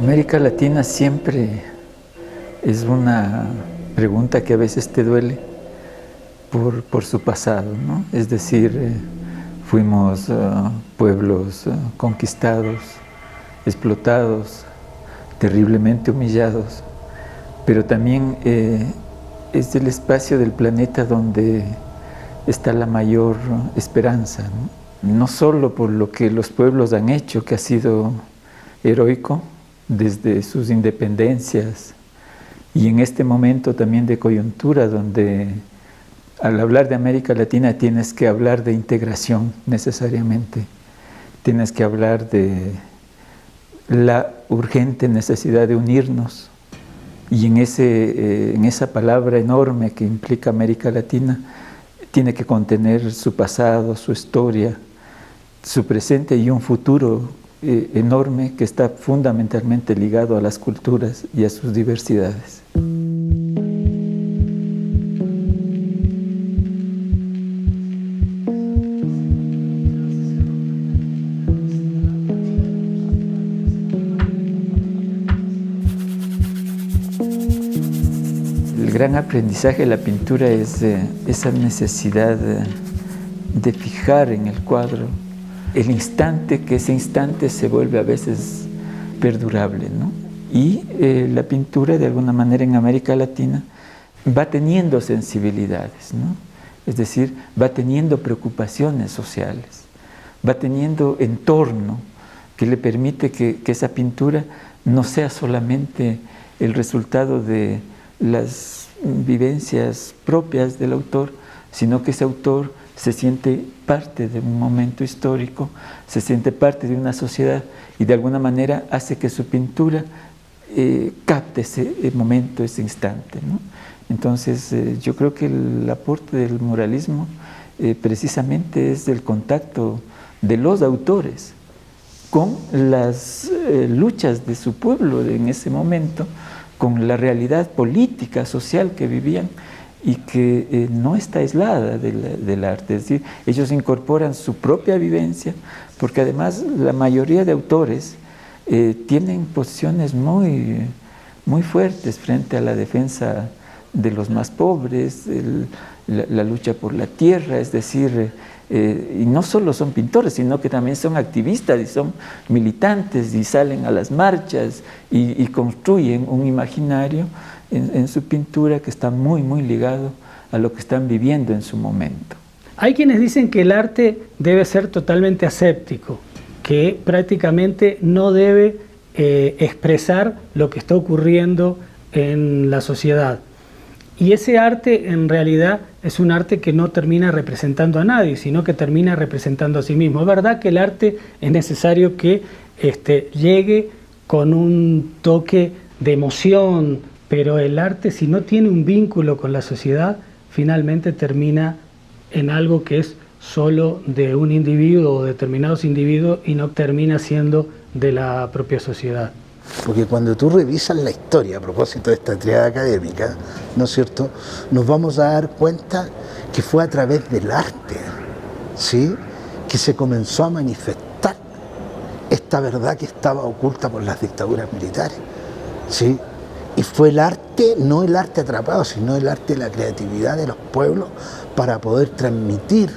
América Latina siempre es una pregunta que a veces te duele por su pasado, ¿no? Es decir, fuimos pueblos conquistados, explotados, terriblemente humillados, pero también es el espacio del planeta donde está la mayor esperanza, ¿no? No solo por lo que los pueblos han hecho, que ha sido heroico desde sus independencias, y en este momento también de coyuntura donde al hablar de América Latina tienes que hablar de integración necesariamente, tienes que hablar de la urgente necesidad de unirnos, y en esa palabra enorme que implica América Latina tiene que contener su pasado, su historia, su presente y un futuro enorme que está fundamentalmente ligado a las culturas y a sus diversidades. El gran aprendizaje de la pintura es esa necesidad de fijar en el cuadro el instante, que ese instante se vuelve a veces perdurable, ¿no? Y la pintura, de alguna manera, en América Latina va teniendo sensibilidades, ¿no? Es decir, va teniendo preocupaciones sociales, va teniendo entorno que le permite que esa pintura no sea solamente el resultado de las vivencias propias del autor, sino que ese autor se siente parte de un momento histórico, se siente parte de una sociedad y de alguna manera hace que su pintura capte ese momento, ese instante, ¿no? Entonces yo creo que el aporte del muralismo precisamente es el contacto de los autores con las luchas de su pueblo en ese momento, con la realidad política, social que vivían, y que no está aislada del arte. Es decir, ellos incorporan su propia vivencia, porque además la mayoría de autores tienen posiciones muy fuertes frente a la defensa de los más pobres, la lucha por la tierra, es decir, y no solo son pintores, sino que también son activistas y son militantes y salen a las marchas y construyen un imaginario en su pintura que está muy ligado a lo que están viviendo en su momento. Hay quienes dicen que el arte debe ser totalmente aséptico, que prácticamente no debe expresar lo que está ocurriendo en la sociedad. Y ese arte en realidad es un arte que no termina representando a nadie, sino que termina representando a sí mismo. Es verdad que el arte es necesario que llegue con un toque de emoción, pero el arte, si no tiene un vínculo con la sociedad, finalmente termina en algo que es solo de un individuo o determinados individuos y no termina siendo de la propia sociedad. Porque cuando tú revisas la historia, a propósito de esta triada académica, ¿no es cierto?, nos vamos a dar cuenta que fue a través del arte, ¿sí?, que se comenzó a manifestar esta verdad que estaba oculta por las dictaduras militares, ¿sí? Y fue el arte, no el arte atrapado, sino el arte de la creatividad de los pueblos para poder transmitir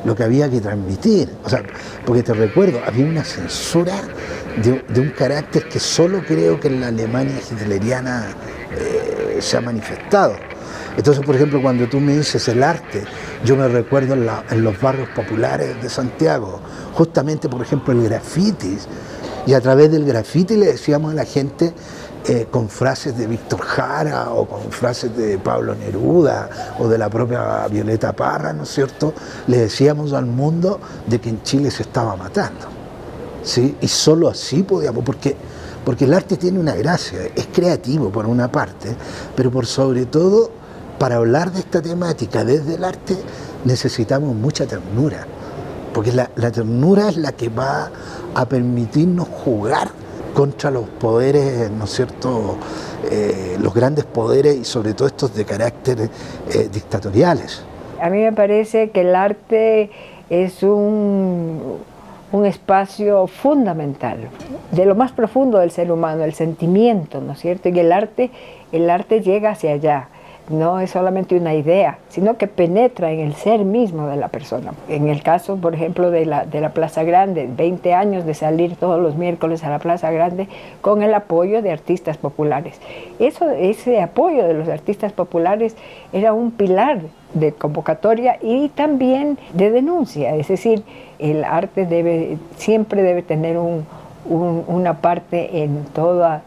lo que había que transmitir. O sea, porque te recuerdo, había una censura de un carácter que solo creo que en la Alemania hitleriana se ha manifestado. Entonces, por ejemplo, cuando tú me dices el arte, yo me recuerdo en los barrios populares de Santiago, justamente, por ejemplo, el graffiti, y a través del graffiti le decíamos a la gente con frases de Víctor Jara o con frases de Pablo Neruda o de la propia Violeta Parra, ¿no es cierto?, le decíamos al mundo de que en Chile se estaba matando, ¿sí? Y solo así podíamos, porque el arte tiene una gracia, es creativo por una parte, pero por sobre todo, para hablar de esta temática desde el arte necesitamos mucha ternura, porque la ternura es la que va a permitirnos jugar contra los poderes, ¿no es cierto?, los grandes poderes y sobre todo estos de carácter dictatoriales. A mí me parece que el arte es un un espacio fundamental de lo más profundo del ser humano, el sentimiento, ¿no es cierto? Y el arte llega hacia allá. No es solamente una idea, sino que penetra en el ser mismo de la persona. En el caso, por ejemplo, de la Plaza Grande, 20 años de salir todos los miércoles a la Plaza Grande con el apoyo de artistas populares. Ese apoyo de los artistas populares era un pilar de convocatoria y también de denuncia. Es decir, el arte siempre debe tener una parte en todo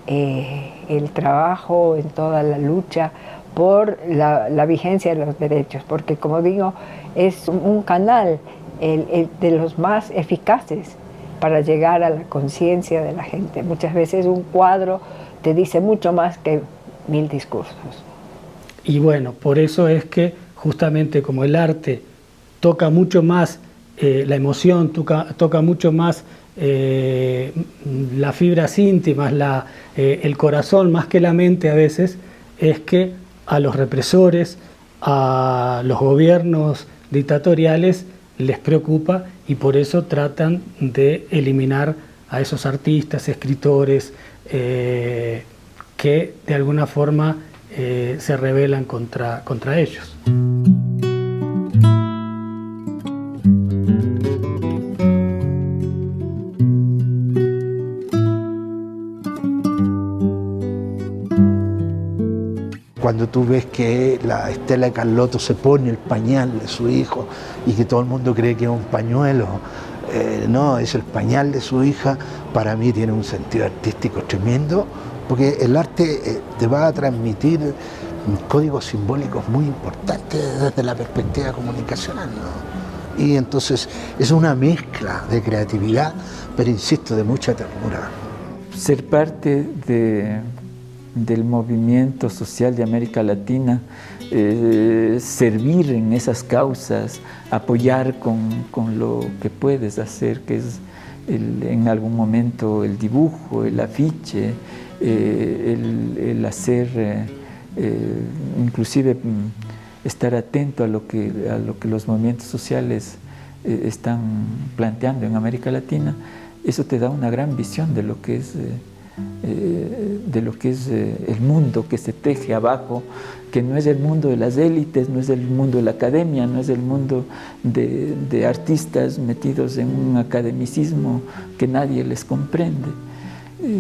el trabajo, en toda la lucha por la vigencia de los derechos, porque como digo, es un canal de los más eficaces para llegar a la conciencia de la gente. Muchas veces un cuadro te dice mucho más que 1000 discursos. Y bueno, por eso es que justamente como el arte toca mucho más la emoción, toca mucho más las fibras íntimas, el corazón más que la mente a veces, es que a los represores, a los gobiernos dictatoriales les preocupa y por eso tratan de eliminar a esos artistas, escritores que de alguna forma se rebelan contra ellos. Cuando tú ves que la Estela de Carlotto se pone el pañal de su hijo y que todo el mundo cree que es un pañuelo, no, es el pañal de su hija, para mí tiene un sentido artístico tremendo, porque el arte te va a transmitir códigos simbólicos muy importantes desde la perspectiva comunicacional, ¿no? Y entonces es una mezcla de creatividad, pero insisto, de mucha ternura. Ser parte del movimiento social de América Latina, servir en esas causas, apoyar con lo que puedes hacer, que es en algún momento el dibujo, el afiche, el hacer, inclusive estar atento a lo que los movimientos sociales están planteando en América Latina. Eso te da una gran visión de lo que es el mundo que se teje abajo, que no es el mundo de las élites, no es el mundo de la academia, no es el mundo de artistas metidos en un academicismo que nadie les comprende.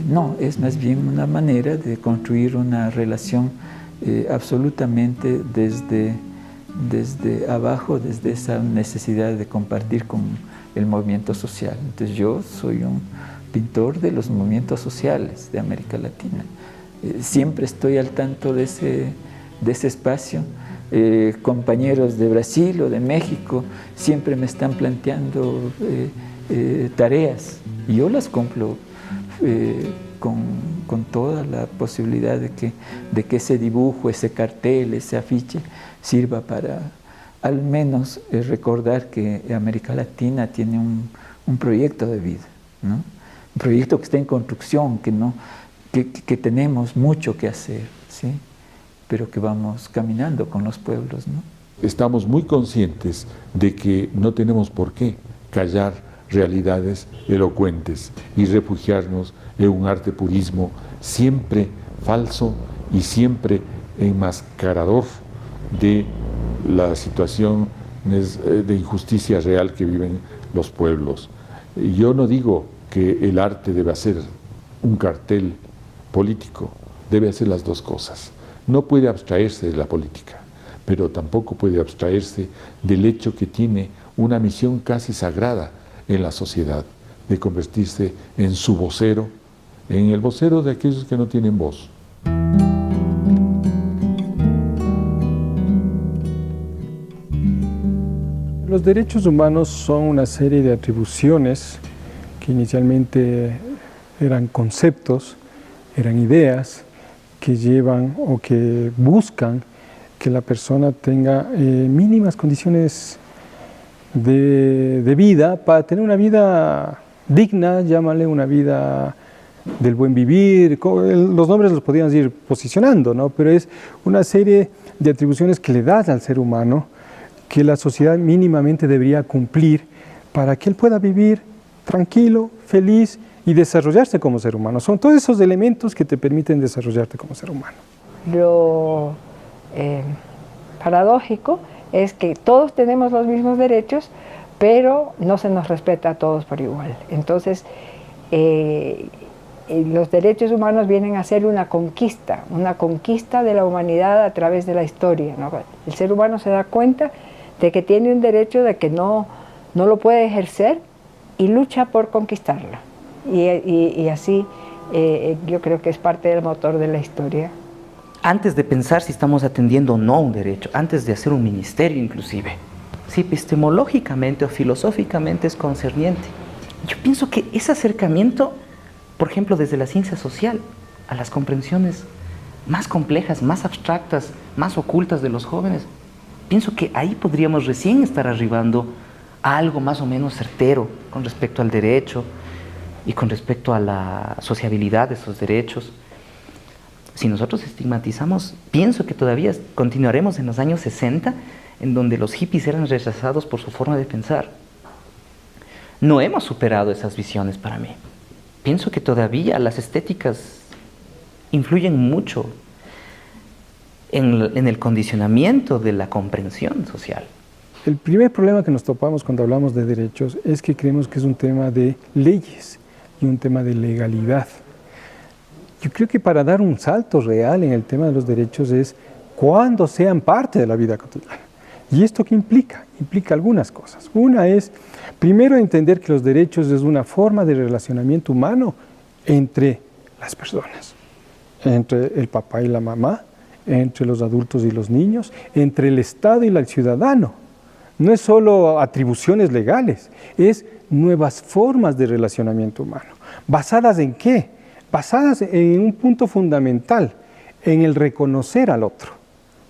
No, es más bien una manera de construir una relación absolutamente desde abajo, desde esa necesidad de compartir con el movimiento social. Entonces yo soy un pintor de los movimientos sociales de América Latina. Siempre estoy al tanto de ese espacio. Compañeros de Brasil o de México siempre me están planteando tareas y yo las cumplo con toda la posibilidad de que ese dibujo, ese cartel, ese afiche sirva para al menos recordar que América Latina tiene un proyecto de vida, ¿no? Un proyecto que está en construcción, que tenemos mucho que hacer, ¿sí? Pero que vamos caminando con los pueblos, ¿no? Estamos muy conscientes de que no tenemos por qué callar realidades elocuentes y refugiarnos en un arte purismo siempre falso y siempre enmascarador de la situación de injusticia real que viven los pueblos. Yo no digo que el arte debe ser un cartel político, debe hacer las dos cosas. No puede abstraerse de la política, pero tampoco puede abstraerse del hecho que tiene una misión casi sagrada en la sociedad, de convertirse en su vocero, en el vocero de aquellos que no tienen voz. Los derechos humanos son una serie de atribuciones que inicialmente eran conceptos, eran ideas que llevan o que buscan que la persona tenga mínimas condiciones de vida para tener una vida digna, llámale una vida del buen vivir. Los nombres los podríamos ir posicionando, ¿no? Pero es una serie de atribuciones que le das al ser humano que la sociedad mínimamente debería cumplir para que él pueda vivir tranquilo, feliz y desarrollarse como ser humano. Son todos esos elementos que te permiten desarrollarte como ser humano. Lo paradójico es que todos tenemos los mismos derechos, pero no se nos respeta a todos por igual. Entonces, los derechos humanos vienen a ser una conquista de la humanidad a través de la historia, ¿no? El ser humano se da cuenta de que tiene un derecho, de que no lo puede ejercer y lucha por conquistarlo. Y así yo creo que es parte del motor de la historia. Antes de pensar si estamos atendiendo o no un derecho, antes de hacer un ministerio inclusive, si epistemológicamente o filosóficamente es concerniente. Yo pienso que ese acercamiento, por ejemplo, desde la ciencia social, a las comprensiones más complejas, más abstractas, más ocultas de los jóvenes, pienso que ahí podríamos recién estar arribando a algo más o menos certero con respecto al derecho y con respecto a la sociabilidad de esos derechos. Si nosotros estigmatizamos, pienso que todavía continuaremos en los años 60, en donde los hippies eran rechazados por su forma de pensar. No hemos superado esas visiones para mí. Pienso que todavía las estéticas influyen mucho en el condicionamiento de la comprensión social. El primer problema que nos topamos cuando hablamos de derechos es que creemos que es un tema de leyes y un tema de legalidad. Yo creo que para dar un salto real en el tema de los derechos es cuando sean parte de la vida cotidiana. ¿Y esto qué implica? Implica algunas cosas. Una es, primero, entender que los derechos es una forma de relacionamiento humano entre las personas, entre el papá y la mamá, entre los adultos y los niños, entre el Estado y el ciudadano. No es solo atribuciones legales, es nuevas formas de relacionamiento humano. ¿Basadas en qué? Basadas en un punto fundamental, en el reconocer al otro.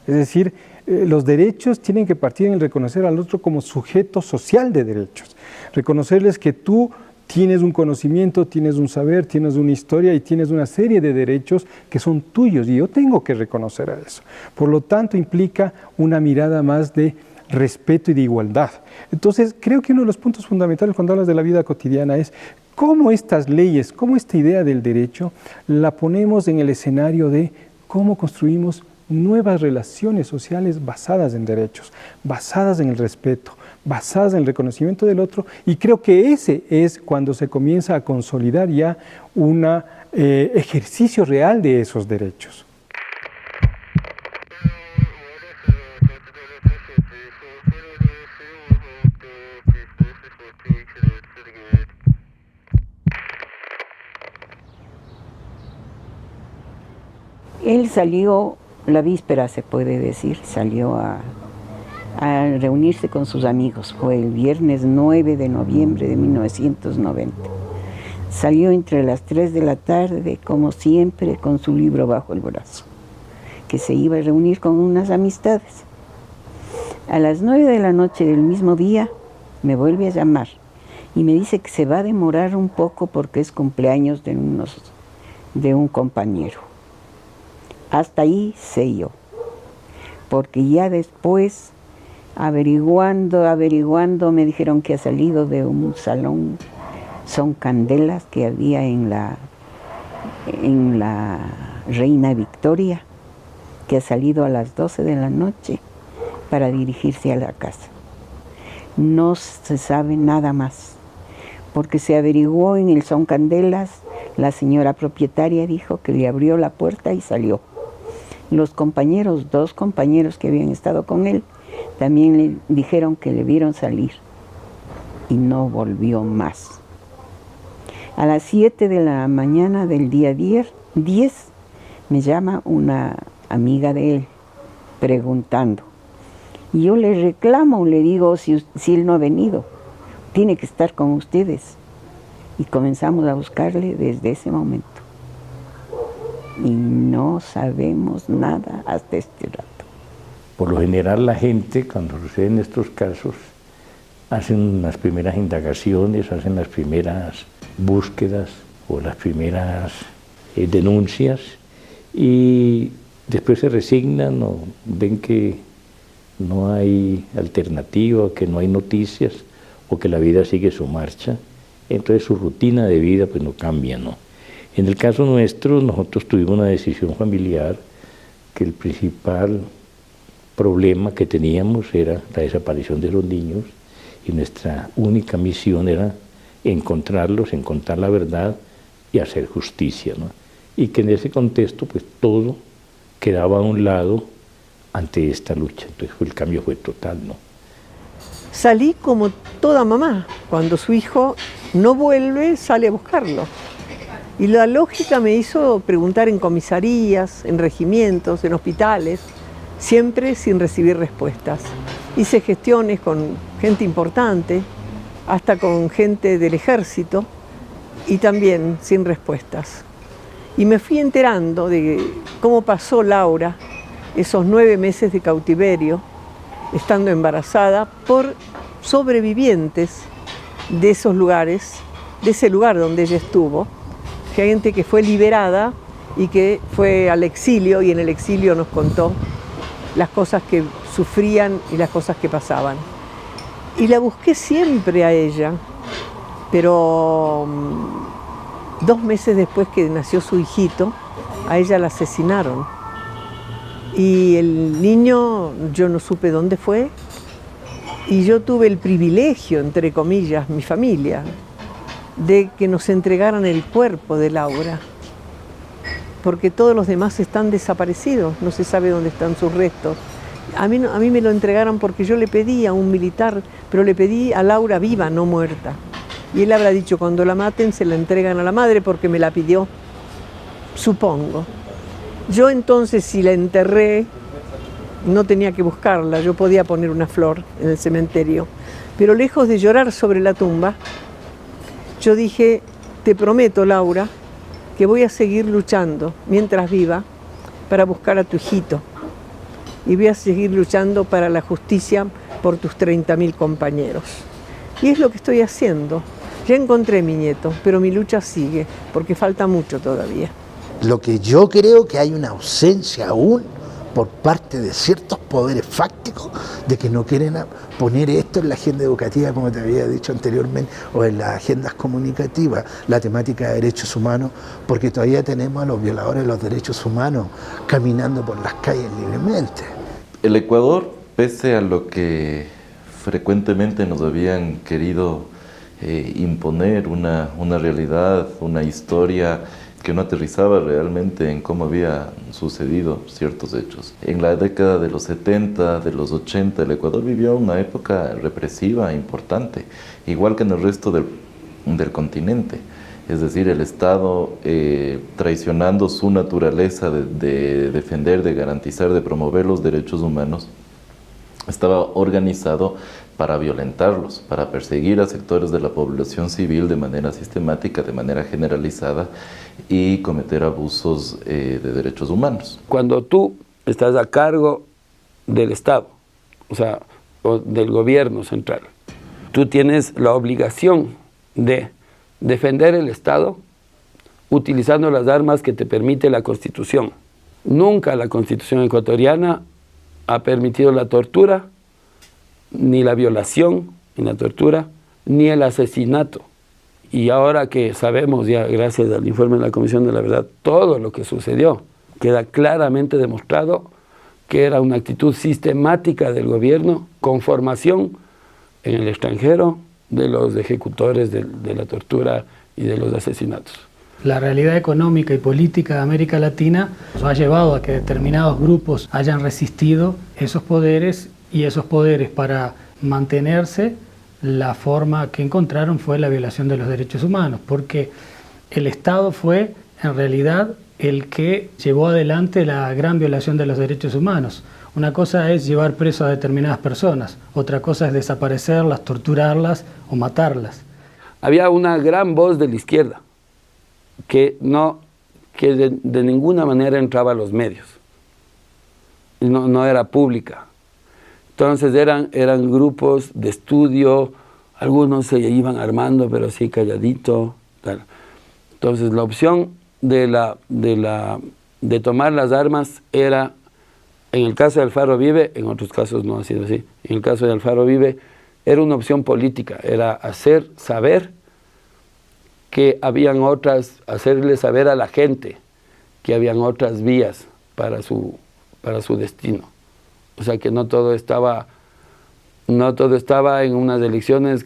Es decir, los derechos tienen que partir en el reconocer al otro como sujeto social de derechos. Reconocerles que tú tienes un conocimiento, tienes un saber, tienes una historia y tienes una serie de derechos que son tuyos y yo tengo que reconocer a eso. Por lo tanto, implica una mirada más de respeto y de igualdad. Entonces, creo que uno de los puntos fundamentales cuando hablas de la vida cotidiana es cómo estas leyes, cómo esta idea del derecho la ponemos en el escenario de cómo construimos nuevas relaciones sociales basadas en derechos, basadas en el respeto, basadas en el reconocimiento del otro, y creo que ese es cuando se comienza a consolidar ya un ejercicio real de esos derechos. Él salió la víspera, se puede decir, salió a reunirse con sus amigos. Fue el viernes 9 de noviembre de 1990. Salió entre las 3 de la tarde, como siempre, con su libro bajo el brazo, que se iba a reunir con unas amistades. A las 9 de la noche del mismo día me vuelve a llamar y me dice que se va a demorar un poco porque es cumpleaños de un compañero. Hasta ahí sé yo, porque ya después, averiguando, me dijeron que ha salido de un salón, son candelas que había en la Reina Victoria, que ha salido a las 12 de la noche para dirigirse a la casa. No se sabe nada más, porque se averiguó en el Son Candelas, la señora propietaria dijo que le abrió la puerta y salió. Los compañeros, 2 compañeros que habían estado con él, también le dijeron que le vieron salir y no volvió más. A las 7 de la mañana del día 10, me llama una amiga de él preguntando. Y yo le reclamo, le digo, si él no ha venido, tiene que estar con ustedes. Y comenzamos a buscarle desde ese momento. Y no sabemos nada hasta este rato. Por lo general la gente, cuando suceden estos casos, hacen las primeras indagaciones, hacen las primeras búsquedas o las primeras denuncias y después se resignan o ven que no hay alternativa, que no hay noticias o que la vida sigue su marcha entonces su rutina de vida pues no cambia, ¿no? En el caso nuestro, nosotros tuvimos una decisión familiar que el principal problema que teníamos era la desaparición de los niños y nuestra única misión era encontrarlos, encontrar la verdad y hacer justicia, ¿no? Y que en ese contexto pues todo quedaba a un lado ante esta lucha, entonces el cambio fue total, ¿no? Salí como toda mamá, cuando su hijo no vuelve, sale a buscarlo. Y la lógica me hizo preguntar en comisarías, en regimientos, en hospitales, siempre sin recibir respuestas. Hice gestiones con gente importante, hasta con gente del ejército, y también sin respuestas. Y me fui enterando de cómo pasó Laura esos 9 meses de cautiverio, estando embarazada, por sobrevivientes de esos lugares, de ese lugar donde ella estuvo, gente que fue liberada y que fue al exilio, y en el exilio nos contó las cosas que sufrían y las cosas que pasaban. Y la busqué siempre a ella, pero 2 meses después que nació su hijito, a ella la asesinaron. Y el niño, yo no supe dónde fue, y yo tuve el privilegio, entre comillas, mi familia, de que nos entregaran el cuerpo de Laura, porque todos los demás están desaparecidos, no se sabe dónde están sus restos. A mí me lo entregaron porque yo le pedí a un militar, pero le pedí a Laura viva, no muerta. Y él habrá dicho, cuando la maten se la entregan a la madre porque me la pidió, supongo. Yo entonces, si la enterré, no tenía que buscarla, yo podía poner una flor en el cementerio. Pero lejos de llorar sobre la tumba, yo dije, te prometo, Laura, que voy a seguir luchando mientras viva para buscar a tu hijito. Y voy a seguir luchando para la justicia por tus 30.000 compañeros. Y es lo que estoy haciendo. Ya encontré mi nieto, pero mi lucha sigue, porque falta mucho todavía. Lo que yo creo que hay una ausencia aún por parte de ciertos poderes fácticos de que no quieren poner esto en la agenda educativa, como te había dicho anteriormente, o en las agendas comunicativas, la temática de derechos humanos, porque todavía tenemos a los violadores de los derechos humanos caminando por las calles libremente. El Ecuador, pese a lo que frecuentemente nos habían querido imponer una realidad, una historia que no aterrizaba realmente en cómo había sucedido ciertos hechos. En la década de los 70, de los 80, el Ecuador vivió una época represiva importante, igual que en el resto del continente. Es decir, el Estado, traicionando su naturaleza de defender, de garantizar, de promover los derechos humanos, estaba organizado para violentarlos, para perseguir a sectores de la población civil de manera sistemática, de manera generalizada, y cometer abusos de derechos humanos. Cuando tú estás a cargo del Estado, o del gobierno central, tú tienes la obligación de defender el Estado utilizando las armas que te permite la Constitución. Nunca la Constitución ecuatoriana ha permitido la tortura, ni la violación, ni la tortura, ni el asesinato. Y ahora que sabemos ya, gracias al informe de la Comisión de la Verdad, todo lo que sucedió, queda claramente demostrado que era una actitud sistemática del gobierno con formación en el extranjero de los ejecutores de la tortura y de los asesinatos. La realidad económica y política de América Latina ha llevado a que determinados grupos hayan resistido esos poderes, y esos poderes, para mantenerse, la forma que encontraron fue la violación de los derechos humanos, porque el Estado fue en realidad el que llevó adelante la gran violación de los derechos humanos. Una cosa es llevar preso a determinadas personas, otra cosa es desaparecerlas, torturarlas o matarlas. Había una gran voz de la izquierda que de ninguna manera entraba a los medios, no era pública. Entonces eran grupos de estudio, algunos se iban armando, pero así calladito, tal. Entonces la opción de tomar las armas era, en el caso de Alfaro Vive, en otros casos no ha sido así, en el caso de Alfaro Vive era una opción política, era hacer saber que habían otras, hacerle saber a la gente que habían otras vías para su destino. O sea, que no todo estaba en unas elecciones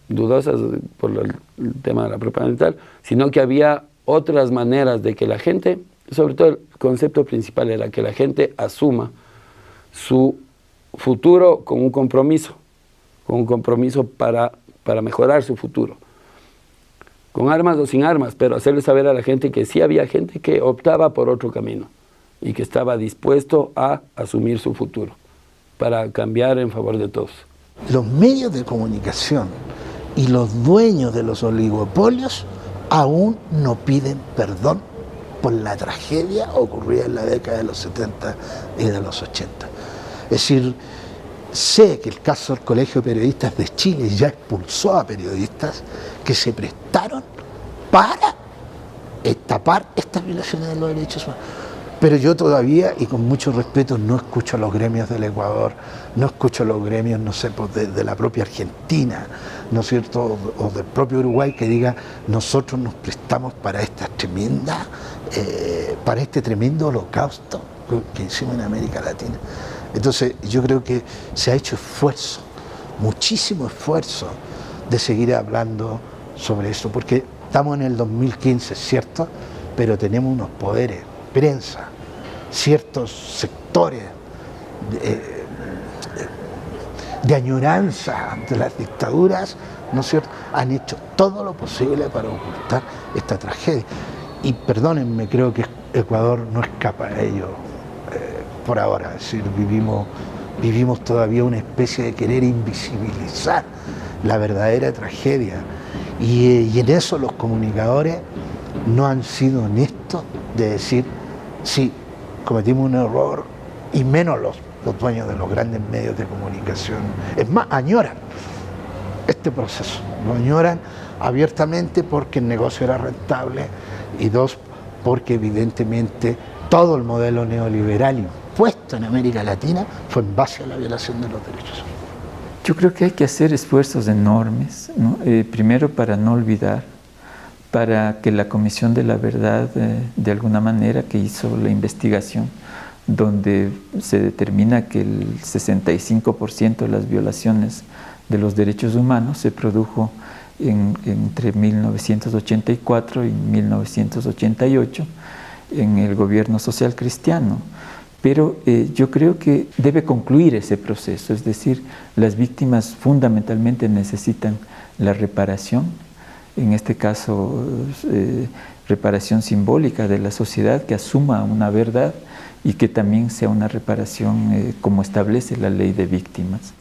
dudosas por el tema de la propaganda y tal, sino que había otras maneras de que la gente, sobre todo el concepto principal era que la gente asuma su futuro con un compromiso para mejorar su futuro. Con armas o sin armas, pero hacerle saber a la gente que sí había gente que optaba por otro camino y que estaba dispuesto a asumir su futuro para cambiar en favor de todos. Los medios de comunicación y los dueños de los oligopolios aún no piden perdón por la tragedia ocurrida en la década de los 70 y de los 80. Es decir, sé que el caso del Colegio de Periodistas de Chile ya expulsó a periodistas que se prestaron para tapar estas violaciones de los derechos humanos. Pero yo todavía, y con mucho respeto, no escucho a los gremios del Ecuador, no escucho a los gremios, no sé, pues de la propia Argentina, ¿no es cierto?, o del propio Uruguay, que diga, nosotros nos prestamos para esta tremenda, para este tremendo holocausto que hicimos en América Latina. Entonces, yo creo que se ha hecho esfuerzo, muchísimo esfuerzo, de seguir hablando sobre eso, porque estamos en el 2015, ¿cierto?, pero tenemos unos poderes, prensa, ciertos sectores de añoranza ante las dictaduras, ¿no es cierto?, han hecho todo lo posible para ocultar esta tragedia. Y perdónenme, creo que Ecuador no escapa a ello por ahora. Es decir, vivimos todavía una especie de querer invisibilizar la verdadera tragedia. Y en eso los comunicadores no han sido honestos de decir, sí, cometimos un error, y menos los dueños de los grandes medios de comunicación. Es más, añoran este proceso, lo añoran abiertamente porque el negocio era rentable, y dos, porque evidentemente todo el modelo neoliberal impuesto en América Latina fue en base a la violación de los derechos humanos. Yo creo que hay que hacer esfuerzos enormes, ¿no? Primero para no olvidar, para que la Comisión de la Verdad, de alguna manera, que hizo la investigación, donde se determina que el 65% de las violaciones de los derechos humanos se produjo entre 1984 y 1988 en el gobierno social cristiano. Pero yo creo que debe concluir ese proceso, es decir, las víctimas fundamentalmente necesitan la reparación, en este caso reparación simbólica de la sociedad que asuma una verdad y que también sea una reparación como establece la ley de víctimas.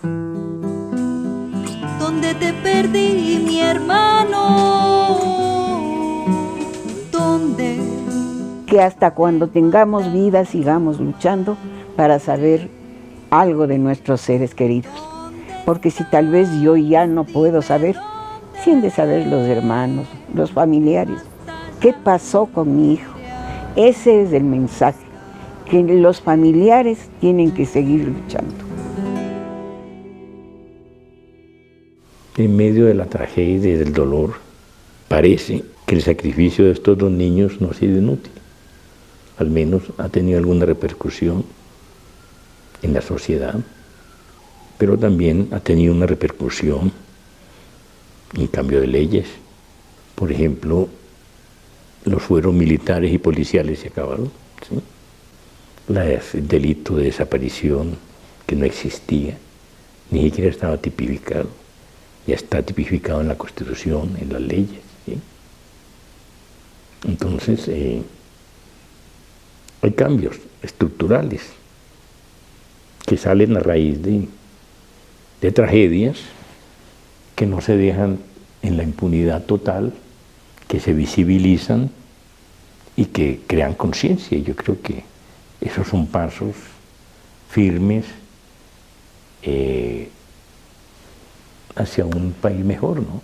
¿Dónde te perdí, mi hermano? ¿Dónde? Que hasta cuando tengamos vida sigamos luchando para saber algo de nuestros seres queridos. Porque si tal vez yo ya no puedo saber, sí han de saber los hermanos, los familiares. ¿Qué pasó con mi hijo? Ese es el mensaje, que los familiares tienen que seguir luchando. En medio de la tragedia y del dolor, parece que el sacrificio de estos dos niños no ha sido inútil. Al menos ha tenido alguna repercusión en la sociedad, pero también ha tenido una repercusión en cambio de leyes. Por ejemplo, los fueros militares y policiales se acabaron, ¿sí? El delito de desaparición, que no existía, ni siquiera estaba tipificado, ya está tipificado en la Constitución, en las leyes, ¿sí? Entonces, hay cambios estructurales que salen a raíz de tragedias que no se dejan en la impunidad total, que se visibilizan y que crean conciencia. Yo creo que esos son pasos firmes hacia un país mejor, ¿no?